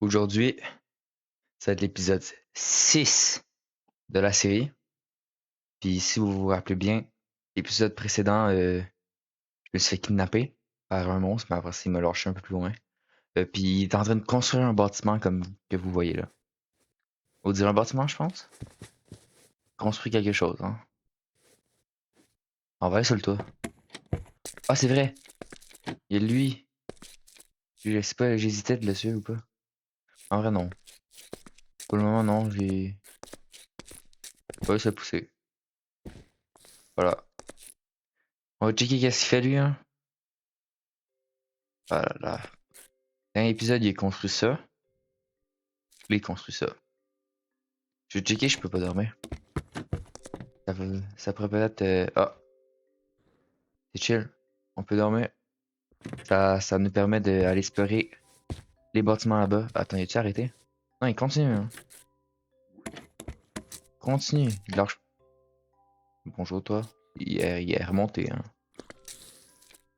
Aujourd'hui, ça va être l'épisode 6 de la série. Puis si vous vous rappelez bien, l'épisode précédent, je me suis fait kidnapper par un monstre, mais après ça, il m'a lâché un peu plus loin. Puis il est en train de construire un bâtiment comme que vous voyez là. On dire un bâtiment, je pense? Construire quelque chose, hein. On va aller sur le toit. Ah, c'est vrai! Il y a lui. Je sais pas, j'hésitais de le suivre ou pas. En vrai, non. Pour le moment, non, j'ai pas se pousser. Voilà. On va checker qu'est-ce qu'il fait lui, hein. Ah là là. Dans l'épisode, il a construit ça. Il a construit ça. Je vais checker, je peux pas dormir. Ça pourrait peut-être. Ah, c'est chill. On peut dormir. Ça nous permet d'aller explorer les bâtiments là-bas. Attends, tu arrêté? Non, il continue, hein. Continue. Il lâche. Bonjour, toi. Il est remonté, hein.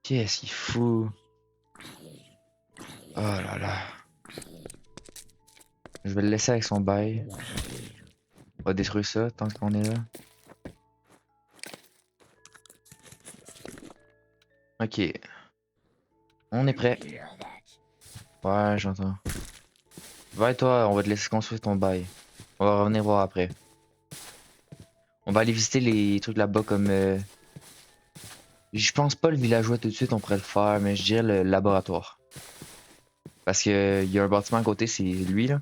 Qu'est-ce qu'il fout? Oh là là. Je vais le laisser avec son bail. On va détruire ça tant qu'on est là. Ok. On est prêt. Ouais, j'entends. Va et toi, on va te laisser construire ton bail. On va revenir voir après. On va aller visiter les trucs là-bas comme je pense pas le villageois tout de suite, on pourrait le faire, mais je dirais le laboratoire. Parce que il y a un bâtiment à côté, c'est lui là.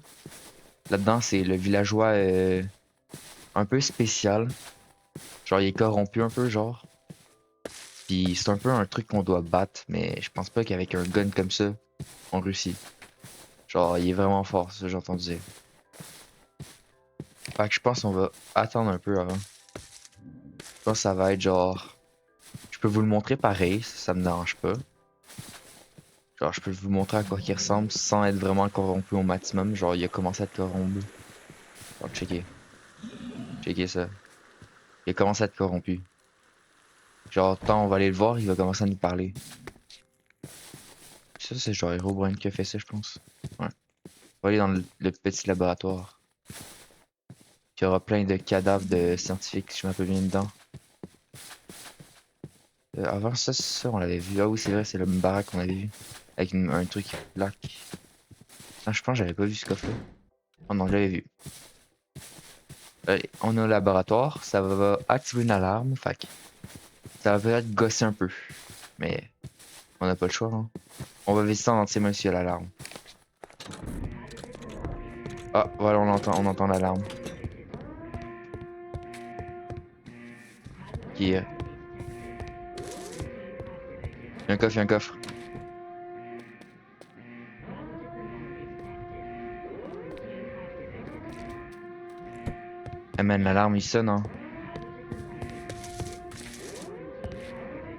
Là-dedans, c'est le villageois un peu spécial. Genre, il est corrompu un peu, genre. Puis c'est un peu un truc qu'on doit battre, mais je pense pas qu'avec un gun comme ça, on réussit. Genre, il est vraiment fort, c'est ça que j'ai entendu dire. Fait que je pense qu'on va attendre un peu avant. Je pense que ça va être genre. Je peux vous le montrer pareil, ça me dérange pas. Genre, je peux vous montrer à quoi il ressemble sans être vraiment corrompu au maximum. Genre, il a commencé à être corrompu. Genre, checker. Checker ça. Il a commencé à être corrompu. Genre, tant on va aller le voir, il va commencer à nous parler. Ça, c'est genre Herobrine qui a fait ça, je pense. Ouais. On va aller dans le petit laboratoire. Il y aura plein de cadavres de scientifiques, si je m'appelle bien dedans. Avant ça, on l'avait vu. Ah oui, c'est vrai, c'est le même baraque qu'on avait vu. Avec un truc black. Ah, je pense que j'avais pas vu ce coffre-là. Oh non, je l'avais vu. Allez, on est au laboratoire, ça va activer une alarme, fait que ça va peut-être gosser un peu. Mais on n'a pas le choix, hein. On va visiter en entier même s'il y a l'alarme. Ah, voilà, on entend l'alarme. Qui est... Il y a un coffre, il y a un coffre. Ah man, l'alarme il sonne, hein.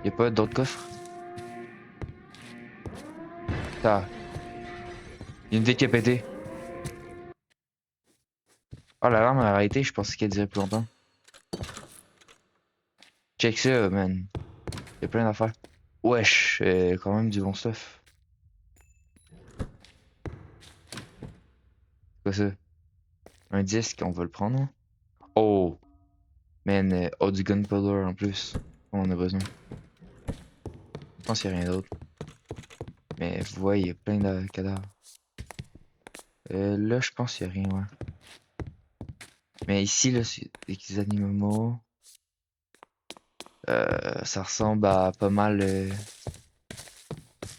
Y a pas d'autres coffres? Ça, y a une vitre qui a pété. Oh, l'alarme a arrêté, je pensais qu'elle durait plus longtemps. Check ça, man. Y a plein d'affaires. Wesh, quand même du bon stuff. C'est quoi ça? Un disque, on va le prendre, hein? Oh, man, oh, du gunpowder en plus. On en a besoin. Je pense qu'il y a rien d'autre. Mais vous voyez, il y a plein de cadavres. Là, je pense qu'il y a rien, ouais. Mais ici, là, c'est des animaux. Ça ressemble à pas mal.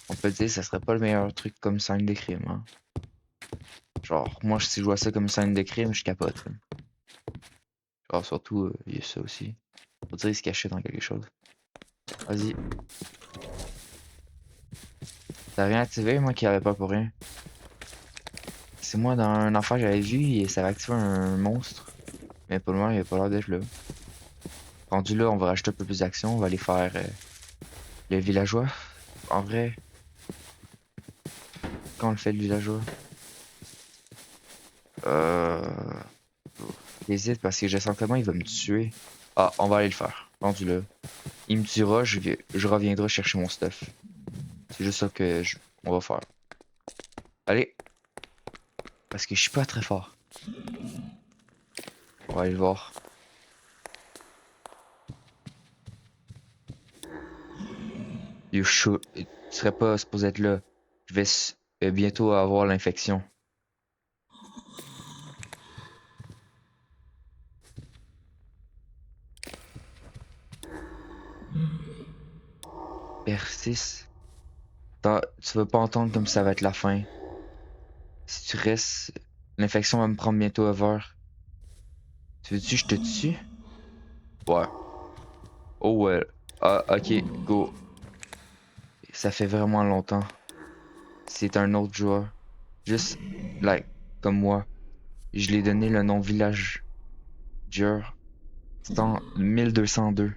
On peut dire, ça serait pas le meilleur truc comme scène de crime, hein. Genre, moi, si je vois ça comme scène de crime, je capote, là. Genre, surtout, il y a ça aussi. On dirait qu'il se cachait dans quelque chose. Vas-y. T'as rien activé, moi qui avait pas pour rien. C'est moi dans un enfant j'avais vu et ça va activer un monstre. Mais pour le moment, il a pas l'air d'être là. Rendu là, on va rajouter un peu plus d'action. On va aller faire le villageois. En vrai, quand on le fait le villageois. Euh... J'hésite parce que je sens comment il va me tuer. Ah, on va aller le faire. Rendu là. Il me tuera, je reviendrai chercher mon stuff. C'est juste ça que on va faire. Allez. parce que je suis pas très fort. On va aller le voir. You should... Tu serais pas supposé être là. Je vais bientôt avoir l'infection. Persiste. Tu vas pas entendre comme ça va être la fin. Si tu restes, l'infection va me prendre bientôt over. Tu veux-tu que je te tue? Ouais. Oh ouais. Ah, ok, go. Ça fait vraiment longtemps. C'est un autre joueur. Juste, like, comme moi. Je lui ai donné le nom Village Dur. C'est en 1202.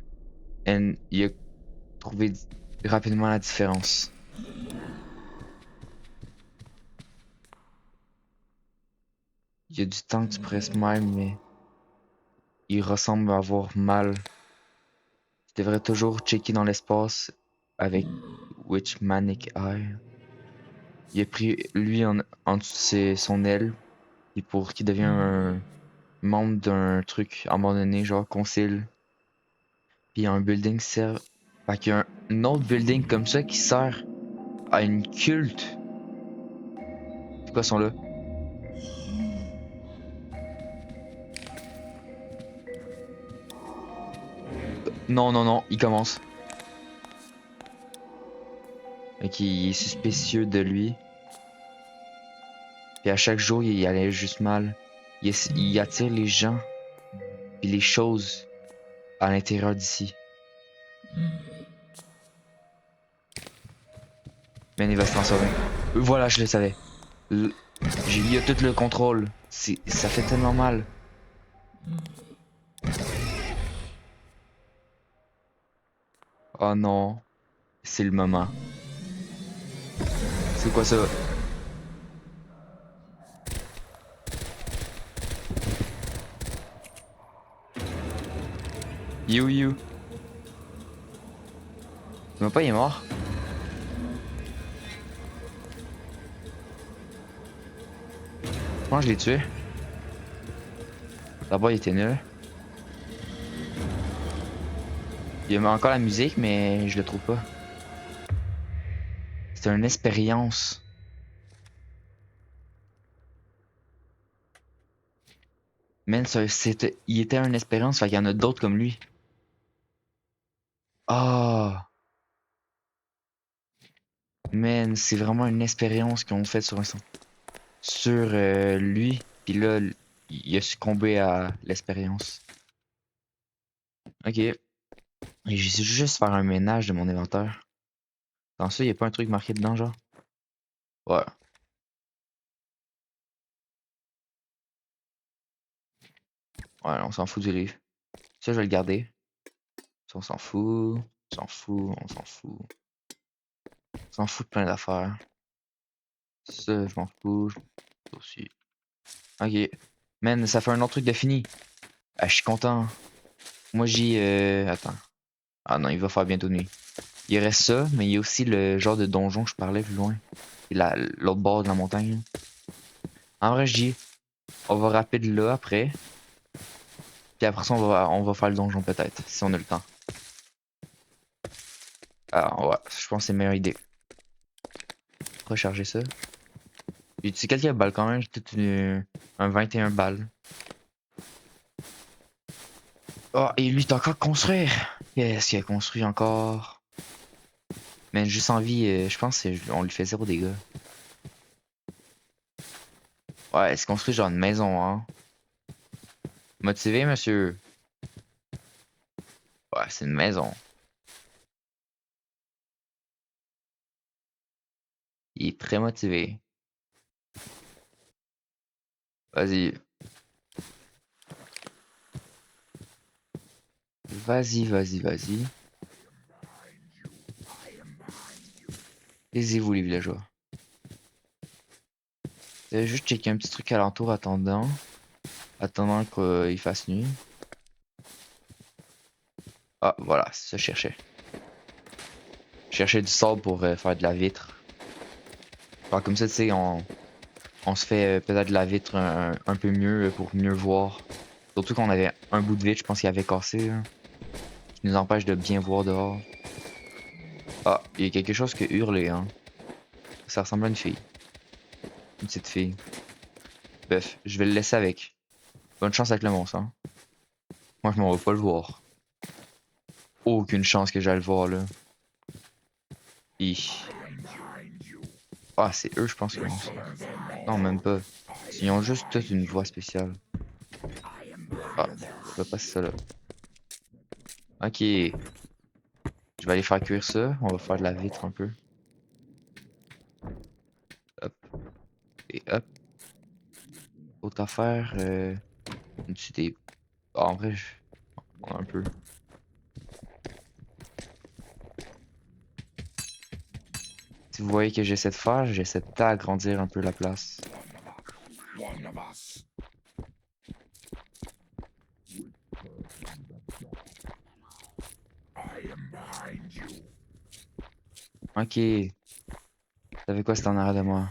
Et il a trouvé rapidement la différence. Il y a du temps que tu pourrais smile, mais il ressemble à avoir mal. Tu devrais toujours checker dans l'espace avec Witch Manic Eye. Il a pris lui en dessous de son aile, et pour qu'il devienne un membre d'un truc abandonné, genre concile. Puis un building sert. Fait qu'il y a un autre building comme ça qui sert à une culte. C'est quoi son là? Non, non, non, il commence. Fait qu'il est suspicieux de lui. Puis à chaque jour, il allait juste mal. Il attire les gens puis les choses à l'intérieur d'ici. Mais il va se transformer. Voilà, je le savais. Il a tout le contrôle. Ça fait tellement mal. Oh non, c'est le moment. C'est quoi ça? You. Tu vois pas, il est mort? Je pense que je l'ai tué. D'abord, il était nul. Il y a encore la musique, mais je le trouve pas. C'est une expérience. Man, il était une expérience, fait qu'il y en a d'autres comme lui. Ah, man, c'est vraiment une expérience qu'on fait sur lui. Puis là, il a succombé à l'expérience. Ok. Et j'ai juste faire un ménage de mon inventaire. Dans ça, y a pas un truc marqué dedans, genre? Ouais. Ouais, on s'en fout du livre. Ça, je vais le garder. Ça, on s'en fout. On s'en fout. On s'en fout. On s'en fout de plein d'affaires. Ça, je m'en fous. Ça aussi. Ok. Man, ça fait un autre truc de fini. Ah, je suis content. Moi, attends. Ah non, il va faire bientôt nuit. Il reste ça, mais il y a aussi le genre de donjon que je parlais plus loin. C'est l'autre bord de la montagne. En vrai, je dis, on va rapide là après. Puis après ça, on va faire le donjon peut-être, si on a le temps. Ah ouais, je pense que c'est une meilleure idée. Recharger ça. J'ai utilisé quelques balles quand même, j'ai tout un 21 balles. Oh, et lui, t'as encore construire! Qu'est-ce qu'il a construit encore? Mais juste en vie, je pense on lui fait 0 dégâts. Ouais, il se construit genre une maison, hein. Motivé, monsieur? Ouais, c'est une maison. Il est très motivé. Vas-y. Vas-y. Taisez-vous, les villageois. Juste checker un petit truc alentour attendant qu'il fasse nuit. Ah, voilà, c'est ça que je cherchais. Je cherchais du sable pour faire de la vitre. Enfin, comme ça, tu sais, On se fait peut-être la vitre un peu mieux pour mieux voir. Surtout qu'on avait un bout de vitre, je pense qu'il avait cassé, là, qui nous empêche de bien voir dehors. Ah, il y a quelque chose qui a hurlé, hein. Ça ressemble à une fille. Une petite fille. Bref, je vais le laisser avec. Bonne chance avec le monstre, hein. Moi, je m'en vais pas le voir. Aucune chance que j'aille le voir, là. Hi. Ah, c'est eux, je pense, le monstre. Non, même pas. Ils ont juste toute une voix spéciale. Ah, je vais passer ça là. Ok. Je vais aller faire cuire ça. On va faire de la vitre un peu. Hop. Et hop. Autre affaire. Une petite Ah, en vrai, on a un peu. Si vous voyez que j'essaie de faire, j'essaie d'agrandir un peu la place. Ok. Vous savez quoi, c'est en arrière de moi.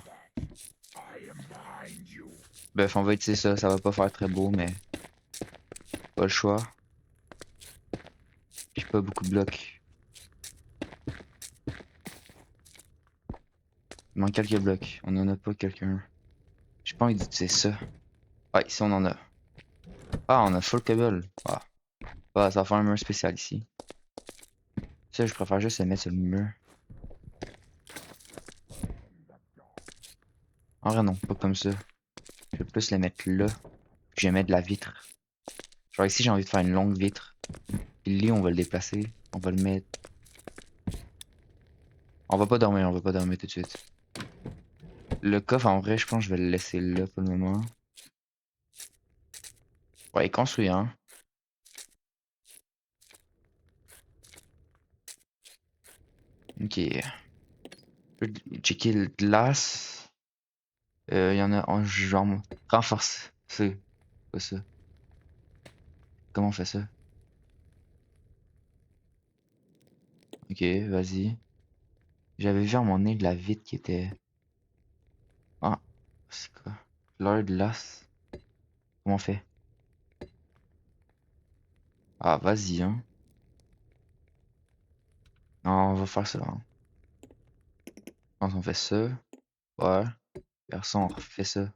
Bref, on va utiliser ça. Ça va pas faire très beau, mais pas le choix. J'ai pas beaucoup de blocs. Il manque quelques blocs. On en a pas quelqu'un. J'ai pas envie d'utiliser ça. Ah, ici on en a. Ah, on a full cable. Ah. Ah, ça va faire un mur spécial ici. Ça, je préfère juste le mettre sur le mur. En vrai, non, pas comme ça. Je vais plus le mettre là. Puis je vais mettre de la vitre. Genre ici, j'ai envie de faire une longue vitre. Puis le lit, on va le déplacer. On va le mettre. On va pas dormir tout de suite. Le coffre, en vrai, je pense que je vais le laisser là pour le moment. Ouais, il est construit, hein. Ok. Je vais checker le glace. Il y en a en genre renforce. C'est pas ça. Comment on fait ça? Ok, vas-y. J'avais vu à mon nez de la vitre qui était. Ah, c'est quoi? L'heure de l'as. Comment on fait? Ah, vas-y, hein. Non, on va faire ça, hein. Quand on fait ça. Ouais. Vers ça, on refait ça.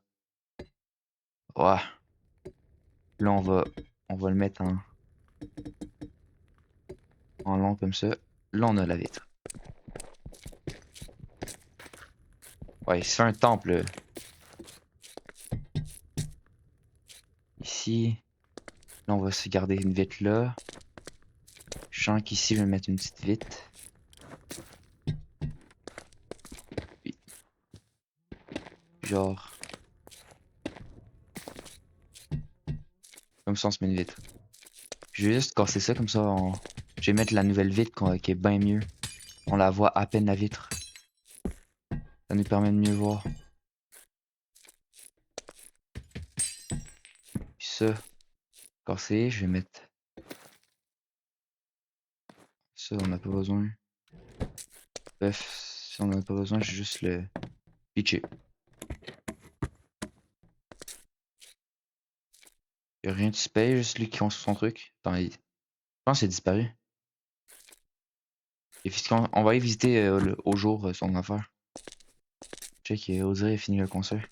Ouais. Là, on va le mettre en long comme ça. Là, on a la vitre. Ouais, il se fait un temple. Ici. Là, on va se garder une vitre là. Je sens qu'ici, je vais mettre une petite vitre. Puis, genre. Comme ça, on se met une vitre. Je vais juste casser ça comme ça. Je vais mettre la nouvelle vitre qui est bien mieux. On la voit à peine la vitre. Ça nous permet de mieux voir. Puis ça, cassé, je vais mettre ça, on n'a pas besoin. Bref, si on n'a pas besoin, je vais juste le pitcher. Y'a rien de spé, juste lui qui construit son truc. Attends, je pense qu'il a disparu. Et on va aller visiter au jour son affaire. Check, Osiris a fini le concert.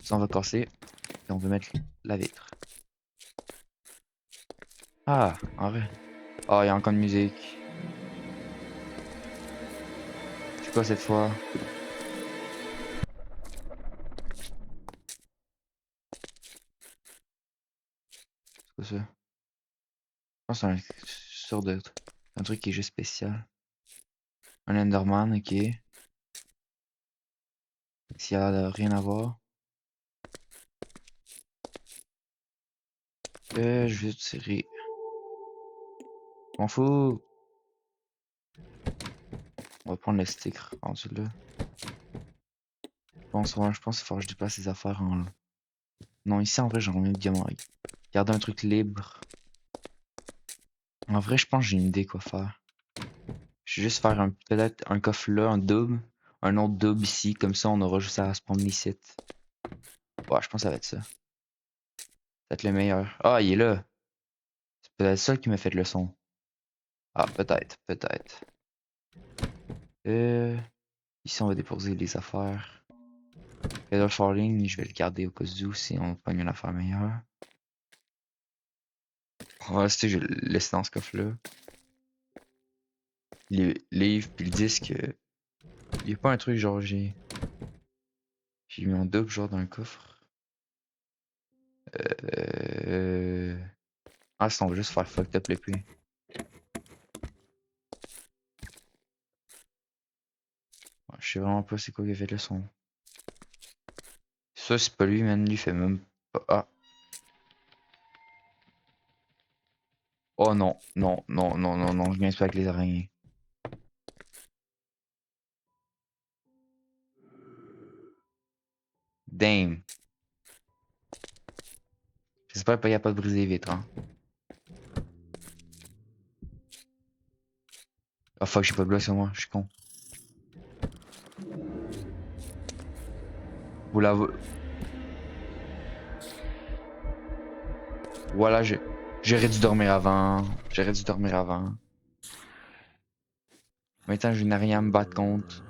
Ça, on va casser. Et on va mettre la vitre. Ah, en vrai. Ah, il y a encore de musique. C'est quoi cette fois? C'est quoi ça? Je pense que c'est un sorte de. Un truc qui est juste spécial. Un Enderman, ok. S'il y a rien à voir. Je vais tirer. M'en fous. On va prendre le sticker rendu là. Ouais, je pense qu'il faut que je déplace les affaires en. Non, ici en vrai, j'ai envie de garder un truc libre. En vrai, je pense que j'ai une idée quoi faire. Je vais juste faire peut-être un coffre là, un double. Un autre double ici, comme ça on aura juste à se prendre ici. Ouais, je pense que ça va être ça. Ça va être le meilleur. Ah, il est là. C'est peut-être ça qui m'a fait le son. Ah, peut-être, peut-être. Ici, on va déposer les affaires. Feather Falling, je vais le garder au cas où si on pogne une affaire meilleure. On va rester, je vais le laisser dans ce coffre-là. Les livres puis le disque, il y a pas un truc genre j'ai mis en double genre dans le coffre. Euh... Ah, si on va juste faire fucked up l'épée. Ouais, je sais vraiment pas c'est quoi qui a fait le son. Ça, c'est pas lui, man. Lui fait même pas. Ah. Oh non, non, non, non, non, non, je viens pas avec les araignées. Damn. J'espère pas capable de briser les vitres, hein. Ah fuck, j'ai pas de bloc sur moi, je suis con. Vous la... Voilà, j'aurais dû dormir avant. J'aurais dû dormir avant. Maintenant, je n'ai rien à me battre contre.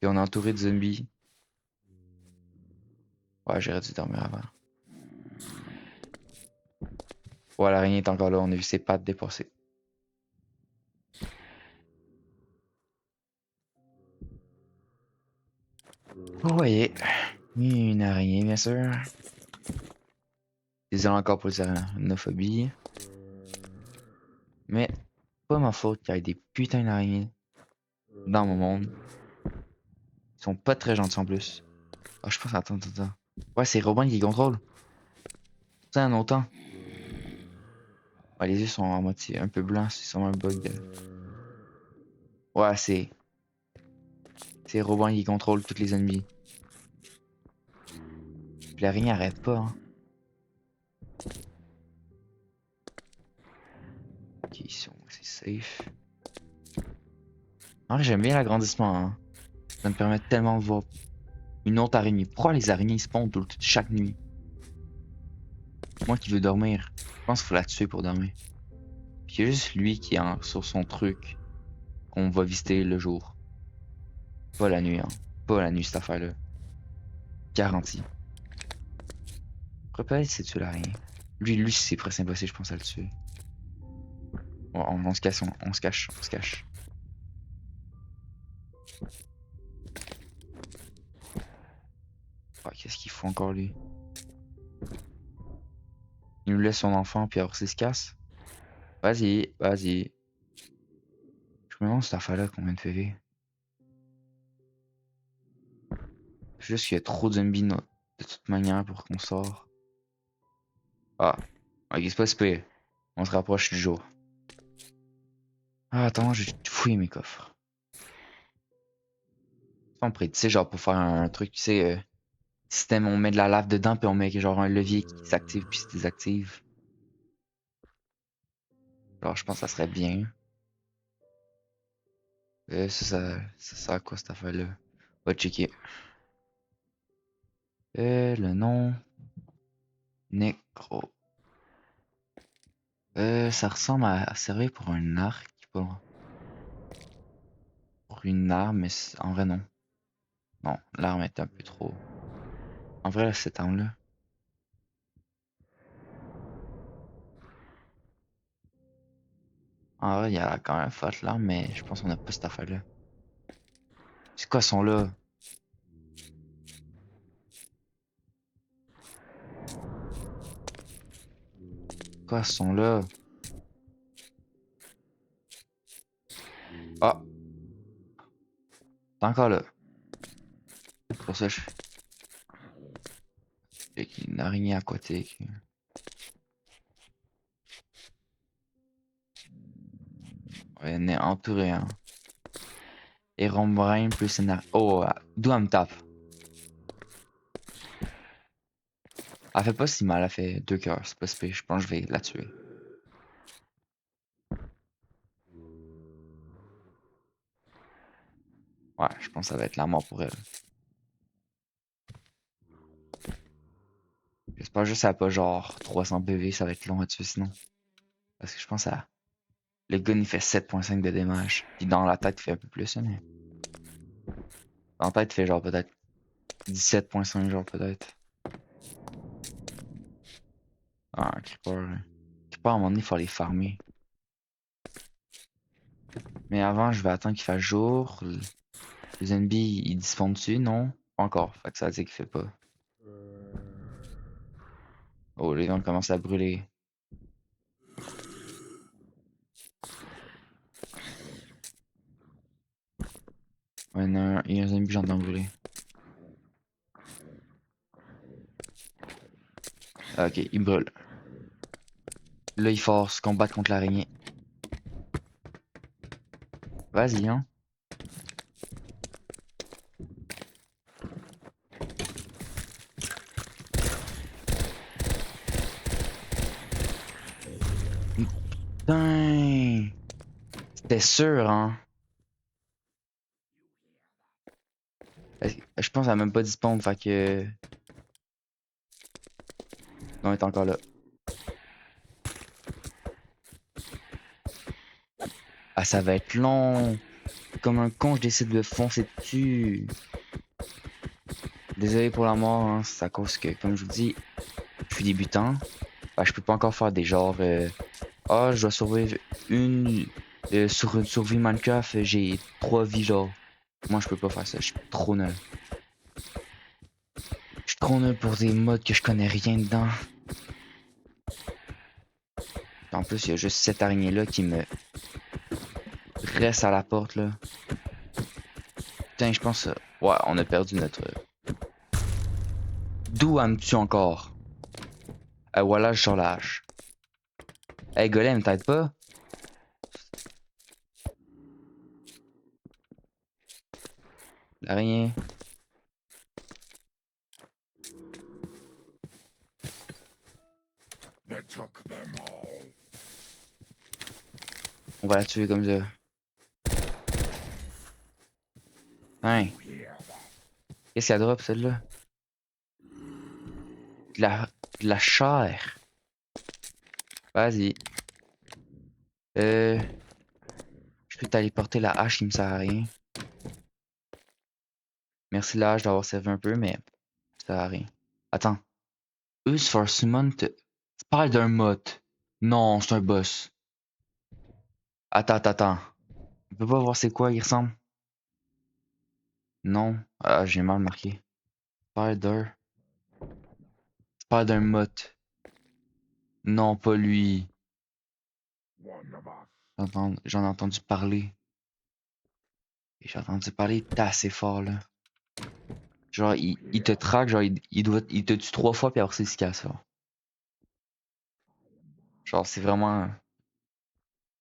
Et on est entouré de zombies. Ouais, j'aurais dû dormir avant. Ouais, l'araignée est encore là, on a vu ses pattes dépasser. Vous voyez, une araignée, bien sûr. Désolé encore pour les arachnophobie. Mais, pas ma faute qu'il y ait des putains d'araignées dans mon monde. Ils sont pas très gentils en plus. Ah, je pense, attends, attends, attends. Ouais, c'est Robin qui contrôle. Ça, un autant. Ouais, les yeux sont en moitié un peu blancs, c'est sûrement un bug de... Ouais, c'est Robin qui contrôle tous les ennemis. Puis l'araignée arrête pas, hein. Ok, ici, c'est safe. En vrai, j'aime bien l'agrandissement, hein. Ça me permet tellement de voir une autre araignée. Pourquoi les araignées se pondent chaque nuit? Moi qui veux dormir, je pense qu'il faut la tuer pour dormir. Puis il y a juste lui qui est sur son truc qu'on va visiter le jour. Pas la nuit, hein. Pas la nuit, cette affaire-là. Garantie. Après, peut-être c'est tuer l'araignée. Lui, c'est presque impossible, je pense, à le tuer. Ouais, on se cache, on se cache, on se cache. Ouais, qu'est-ce qu'il faut encore, lui? Il nous laisse son enfant, puis après, il se casse. Vas-y, vas-y. Je me demande cette affaire-là combien de PV. C'est juste qu'il y a trop de zombies de toute manière pour qu'on sort. Ah, ok, c'est pas super. On se rapproche du jour. Ah, attends, je vais fouiller mes coffres. On pourrait, tu sais, genre pour faire un truc, tu sais, système, on met de la lave dedans, puis on met genre un levier qui s'active puis se désactive. Genre, je pense que ça serait bien. Ça sert à quoi cette affaire-là? On va checker. Le nom. Necro. Ça ressemble à servir pour un arc, pas pour une arme, mais en vrai non. Non, l'arme est un peu trop. En vrai, cette arme-là. En vrai, il y a quand même fort l'arme, mais je pense qu'on a pas cette affaire-là. C'est quoi son là? Quoi son là? Ah, t'es encore là. C'est pour ça que je fais une araignée aquatique. Ouais, on est entouré, hein. Et Rombrain plus une oh, d'où elle me tape. Elle fait pas si mal, elle fait 2 cœurs, c'est pas si pire. Je pense que je vais la tuer. Ouais, je pense que ça va être la mort pour elle. J'espère juste que ça a pas genre 300 PV, ça va être long à tuer sinon. Parce que je pense à. Le gun il fait 7.5 de dommage. Puis dans la tête il fait un peu plus, hein, mais. Dans la tête il fait genre peut-être 17.5 genre peut-être. Ah, un creeper, là. Creeper à un moment donné il faut aller farmer. Mais avant je vais attendre qu'il fasse jour. Les zombies ils dispawnent dessus, non? Pas encore. Fait que ça veut dire qu'il fait pas. Oh, les gens commencent à brûler. Ouais, non, il y a un zombie que j'entends brûler. Ah, ok, il brûle. Là, il faut se combattre contre l'araignée. Vas-y, hein. Putain! C'était sûr, hein. Je pense qu'elle a même pas dispawn, fait que. Non, elle est encore là. Ah, ça va être long. Comme un con, je décide de foncer dessus. Désolé pour la mort, hein. C'est à cause que, comme je vous dis, je suis débutant. Bah, je peux pas encore faire des genres. Ah, je dois survivre une. Sur une survie Minecraft, j'ai 3 vies, genre. Moi, je peux pas faire ça. Je suis trop nul. Je suis trop nul pour des modes que je connais rien dedans. En plus, il y a juste cette araignée-là qui me reste à la porte, là. Putain, je pense. Ouais, on a perdu notre. D'où elle me tue encore? Voilà, je sors la hache. Hey, Golem, t'aides pas? L'araignée. On va la tuer comme ça. Hein? Qu'est-ce qu'elle drop, celle-là? De la chair. Vas-y. Euh. Je peux t'aller porter la hache, il me sert à rien. Merci la hache d'avoir servi un peu, mais ça sert à rien. Attends. Use for summon to... Spider-Moth. Non, c'est un boss. Attends. On peut pas voir c'est quoi il ressemble? Non. Ah, j'ai mal marqué. Spider. Spider-Moth. Non, pas lui. J'en ai entendu parler. Et j'ai entendu parler, t'es assez fort là. Genre, il te traque, genre, il te tue 3 fois, puis après, c'est ce qu'il y a ça. Genre, c'est vraiment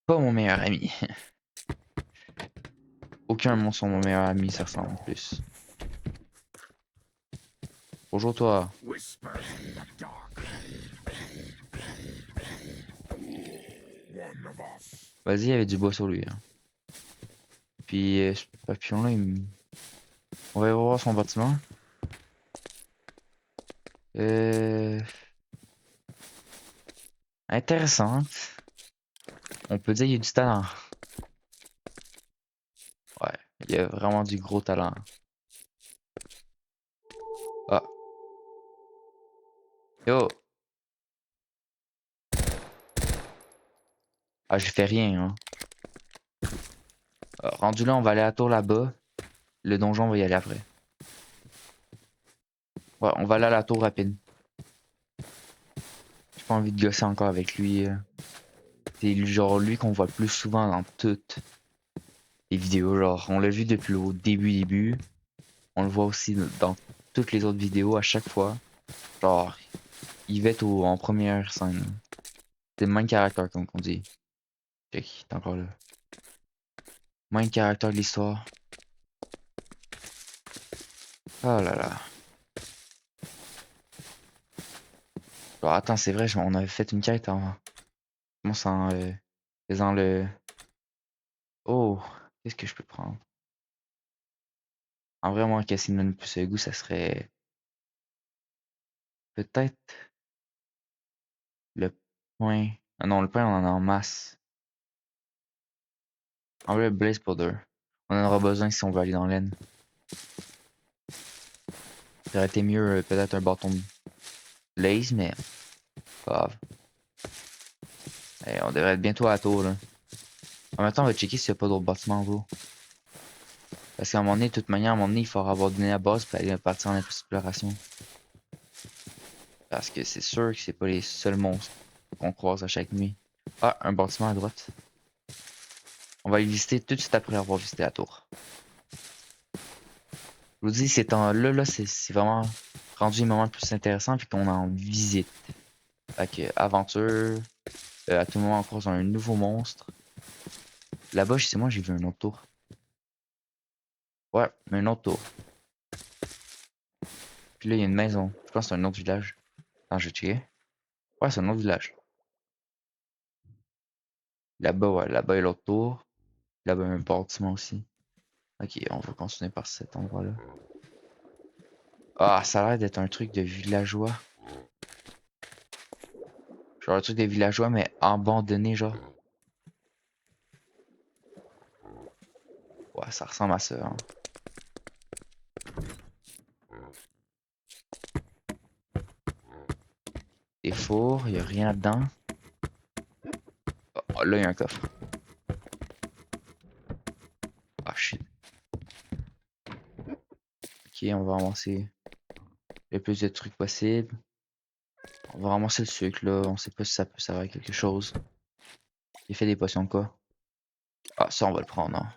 pas mon meilleur ami. Aucun monstre sont mon meilleur ami, ça ressemble en plus. Bonjour toi. Vas-y, il y avait du bois sur lui, hein. Puis, ce papillon-là, on va aller voir son bâtiment. Euh... Intéressante. On peut dire qu'il y a du talent. Ouais, il y a vraiment du gros talent. Ah, yo! Ah, j'ai fait rien, hein. Rendu là, on va aller à la tour là-bas. Le donjon, on va y aller après. Ouais, on va aller à la tour rapide. J'ai pas envie de gosser encore avec lui. C'est genre lui qu'on voit plus souvent dans toutes les vidéos. Genre, on l'a vu depuis le début. On le voit aussi dans toutes les autres vidéos à chaque fois. Genre, il va être en première scène. C'est le main character comme on dit. Check, t'es encore là. Main character de l'histoire. Oh là là. Genre, attends, c'est vrai, on avait fait une quête en. Comment ça en faisant le. Oh, qu'est-ce que je peux prendre? En vrai, moi, casser une plus le goût, ça serait. peut-être le pain. Ah non, le pain, on en a en masse. En vrai, blaze powder. On en aura besoin si on veut aller dans l'aine. Ça aurait été mieux, peut-être un bâton de blaze, mais pas grave. On devrait être bientôt à la tour, là. En même temps, on va checker s'il n'y a pas d'autres bâtiments en gros. Parce qu'à un moment donné, de toute manière, à un moment donné, il faudra abandonner la base pour aller partir en exploration. Parce que c'est sûr que c'est pas les seuls monstres qu'on croise à chaque nuit. Ah, un bâtiment à droite. On va le visiter tout de suite après avoir visité la tour. Je vous dis, ces temps-là, c'est vraiment rendu un moment le plus intéressant puis qu'on en visite. Fait que, aventure, à tout moment on croise un nouveau monstre. Là-bas, chez moi, j'ai vu un autre tour. Ouais, mais un autre tour. Puis là, il y a une maison. Je pense que c'est un autre village. Attends, je vais checker. Ouais, c'est un autre village. Là-bas, ouais, là-bas, il y a l'autre tour. Là-bas, il y a un bâtiment aussi. Ok, on va continuer par cet endroit-là. Ah, ça a l'air d'être un truc de villageois. Genre un truc de villageois, mais abandonné, genre. Ouais, ça ressemble à ça, hein. Des fours, y a rien là-dedans. Oh, là, y a un coffre. Ah, shit. Ok, on va ramasser le plus de trucs possible. On va ramasser le sucre, là. On sait pas si ça peut servir à quelque chose. Il fait des potions de quoi? Ah, ça, on va le prendre, hein.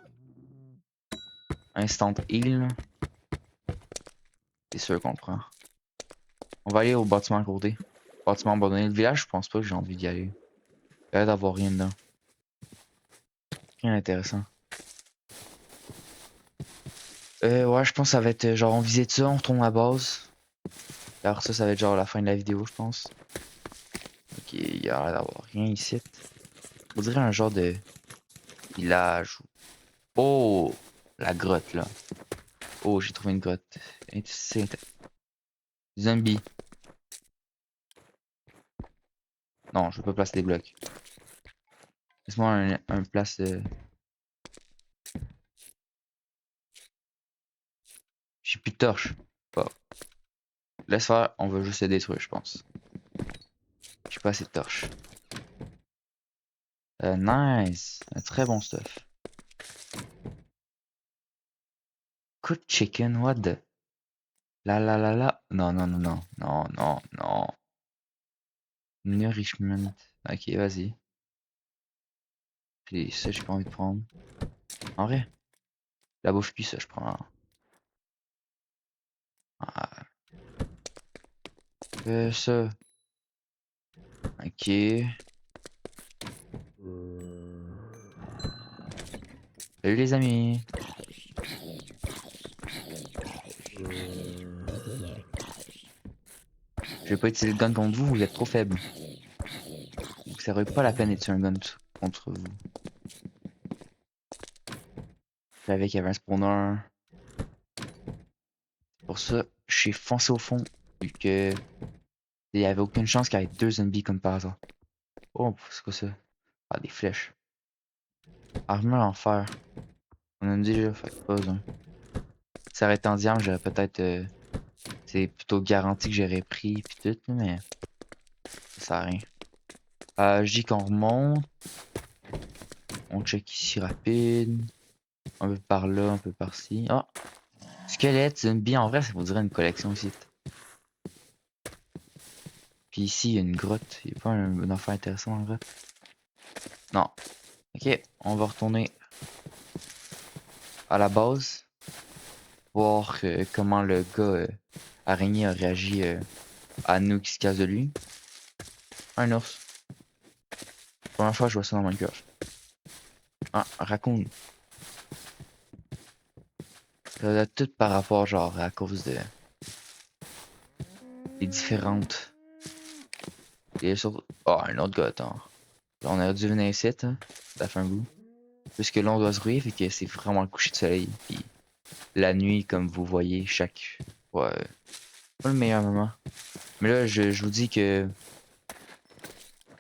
Instant heal. C'est sûr qu'on le prend. On va aller au bâtiment à côté. Bâtiment abandonné. Le village, je pense pas que j'ai envie d'y aller. Il a l'air d'avoir rien dedans. Rien d'intéressant. Ouais, je pense que ça va être genre on visite ça, on retourne à la base. Alors ça va être genre la fin de la vidéo, je pense. Ok, il y a l'air d'avoir rien ici. On dirait un genre de village. Oh, la grotte là. Oh, j'ai trouvé une grotte. Zombie. Non, je veux pas placer des blocs. Laisse-moi un place de... J'ai plus de torches. Bon. Laisse faire, on va juste se détruire, je pense. J'ai pas assez de torches. Nice. Un très bon stuff. Cooked chicken, what the... La la la la. Non, non, non, non. Non, non, non. Nourishment. Ok, vas-y. Puis ça, j'ai pas envie de prendre. En vrai, la bouffe puis ça, je prends. Ah, ça. Ok. Salut les amis. Je vais pas utiliser le gun contre vous, vous êtes trop faible. Donc ça aurait pas la peine d'utiliser un gun contre vous. Je savais qu'il y avait un spawner. Pour ça, je suis foncé au fond. Vu que il y avait aucune chance qu'il y ait deux zombies comme par hasard. Oh, c'est quoi ça? Ah, des flèches. Armure en fer. On en a déjà, fait que pas besoin. Si ça aurait été en diamant, j'aurais peut-être... c'est plutôt garanti que j'aurais pris pis tout, mais... Ça sert à rien. Je dis qu'on remonte. On check ici rapide. Un peu par là, un peu par-ci. Ah! Squelette, zombie, en vrai, ça vous dirait une collection ici. Puis ici, il y a une grotte. Il n'y a pas un affaire intéressant en grotte. Non. Ok, on va retourner à la base. Voir comment le gars araignée a réagi à nous qui se casse de lui. Un ours. Première fois que je vois ça dans Minecraft. Ah, un raccoon. Ça doit être tout par rapport, genre, à cause de... les différentes... Et surtout... Oh, un autre gars, attends. Là, on aurait dû venir ici, hein. Ça fait un goût. Puisque là, on doit se rouiller, fait que c'est vraiment le coucher de soleil. Puis la nuit, comme vous voyez, chaque... Ouais, Pas le meilleur moment. Mais là, je vous dis que,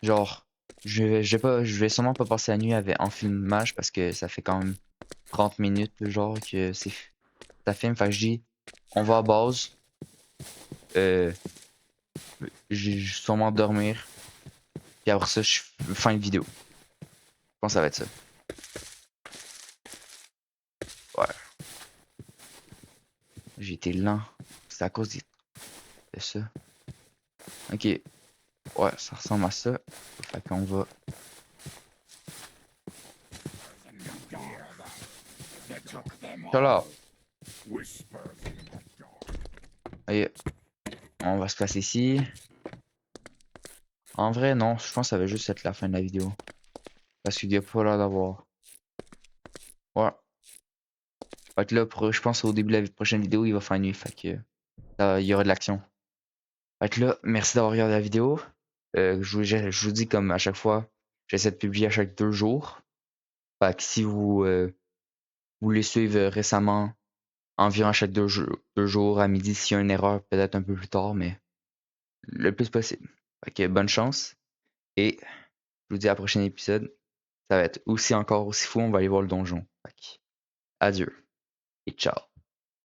genre, je vais sûrement pas passer la nuit avec, en filmage parce que ça fait quand même 30 minutes, genre, que ça filme. Fait que je dis, on va à base, euh, j'ai sûrement dormir, puis après ça, je fin de vidéo. Je pense que ça va être ça. Ouais, j'ai été lent. C'est à cause de ça. Ok, ouais, ça ressemble à ça. Fait qu'on va. Shut up. Ok, on va se placer ici. En vrai, non, je pense que ça va juste être la fin de la vidéo. Parce qu'il y a pas l'air d'avoir. Ouais. Fait que là, je pense au début de la prochaine vidéo, il va faire nuit. Fait que il y aura de l'action. Fait que là, merci d'avoir regardé la vidéo. Je vous dis comme à chaque fois, j'essaie de publier à chaque 2 jours. Fait que si vous voulez suivre récemment, environ à chaque 2 jours à midi, s'il y a une erreur, peut-être un peu plus tard, mais le plus possible. Fait que bonne chance. Et je vous dis à la prochaine épisode. Ça va être aussi encore aussi fou, on va aller voir le donjon. Fait que, adieu et ciao.